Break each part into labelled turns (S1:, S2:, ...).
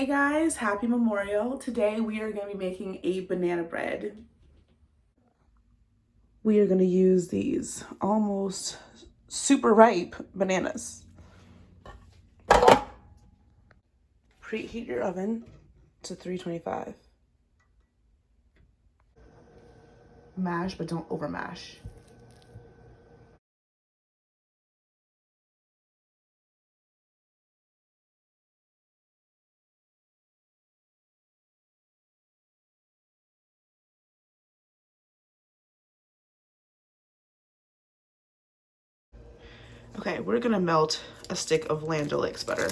S1: Hey guys, happy Memorial. Today we are going to be making a banana bread. We are going to use these almost super ripe bananas. Preheat your oven to 325. Mash, but don't over mash. Okay, we're gonna melt a stick of Land O'Lakes butter.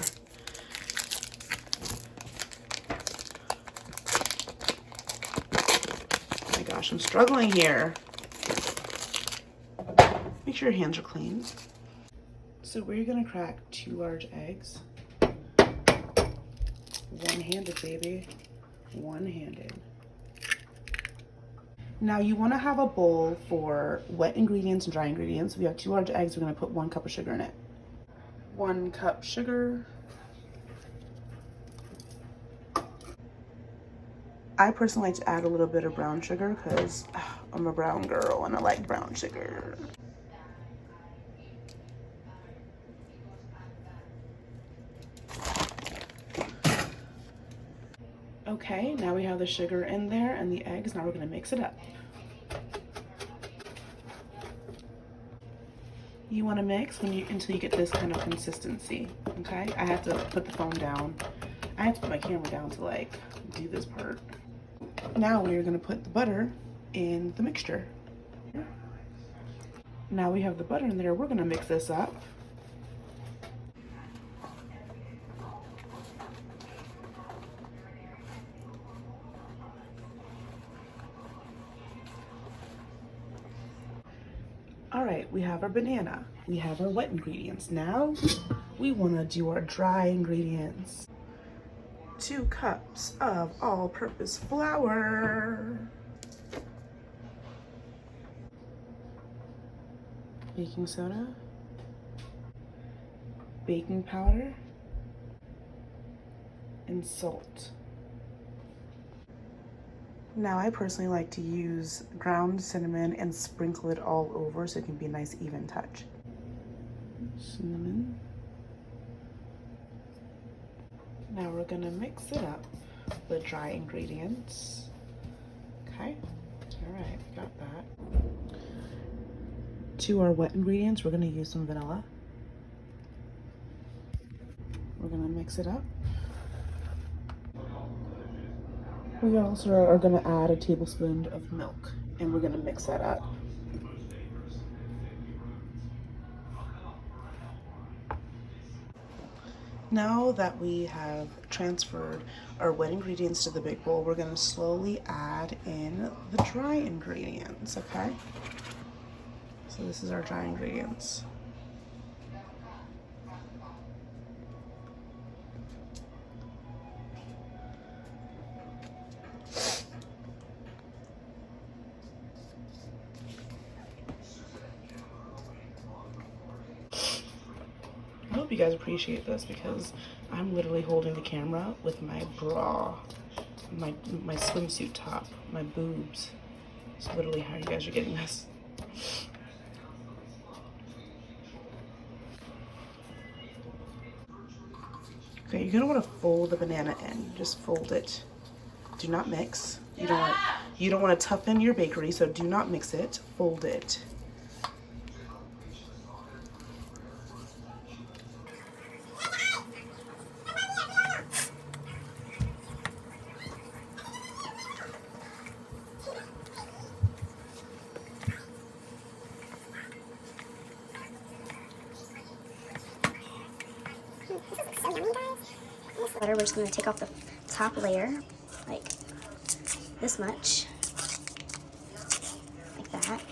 S1: Oh my gosh, I'm struggling here. Make sure your hands are clean. So we're gonna crack 2 large eggs. One-handed, baby. One-handed. Now you want to have a bowl for wet ingredients and dry ingredients. We have 2 large eggs. We're going to put 1 cup of sugar in it. 1 cup sugar. I personally like to add a little bit of brown sugar because I'm a brown girl and I like brown sugar. Okay, now we have the sugar in there and the eggs. Now we're going to mix it up. You want to mix until you get this kind of consistency, okay? I have to put the phone down. I have to put my camera down to like do this part. Now we're going to put the butter in the mixture. Now we have the butter in there. We're going to mix this up. All right, we have our banana. We have our wet ingredients. Now we want to do our dry ingredients. 2 cups of all-purpose flour. Baking soda. Baking powder. And salt. Now I personally like to use ground cinnamon and sprinkle it all over so it can be a nice even touch. Cinnamon. Now we're gonna mix it up, the dry ingredients. Okay, all right, got that. To our wet ingredients, we're gonna use some vanilla. We're gonna mix it up. We also are gonna add a tablespoon of milk and we're gonna mix that up. Now that we have transferred our wet ingredients to the big bowl, we're gonna slowly add in the dry ingredients, okay? So this is our dry ingredients. I hope you guys appreciate this because I'm literally holding the camera with my bra, my swimsuit top, my boobs. It's literally how you guys are getting this. Okay, you're gonna want to fold the banana in. Just fold it. Do not mix. You don't want to toughen your bakery, so do not mix it. Fold it.
S2: Butter, we're just going to take off the top layer, like this much, like that.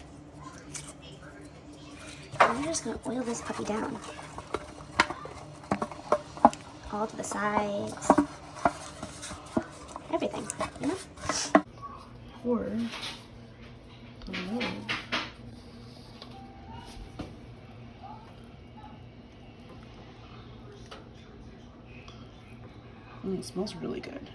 S2: And we're just going to oil this puppy down, all to the sides, everything, you know?
S1: Or the lid. It smells really good.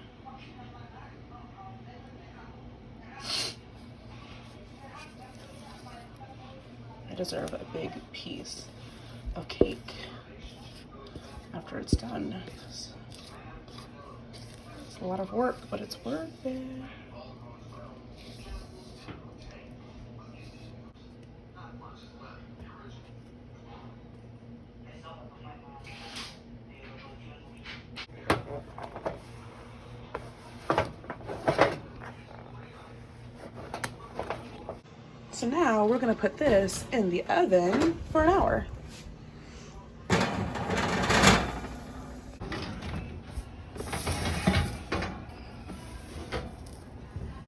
S1: I deserve a big piece of cake after it's done. It's a lot of work, but it's worth it. So now we're gonna put this in the oven for an hour.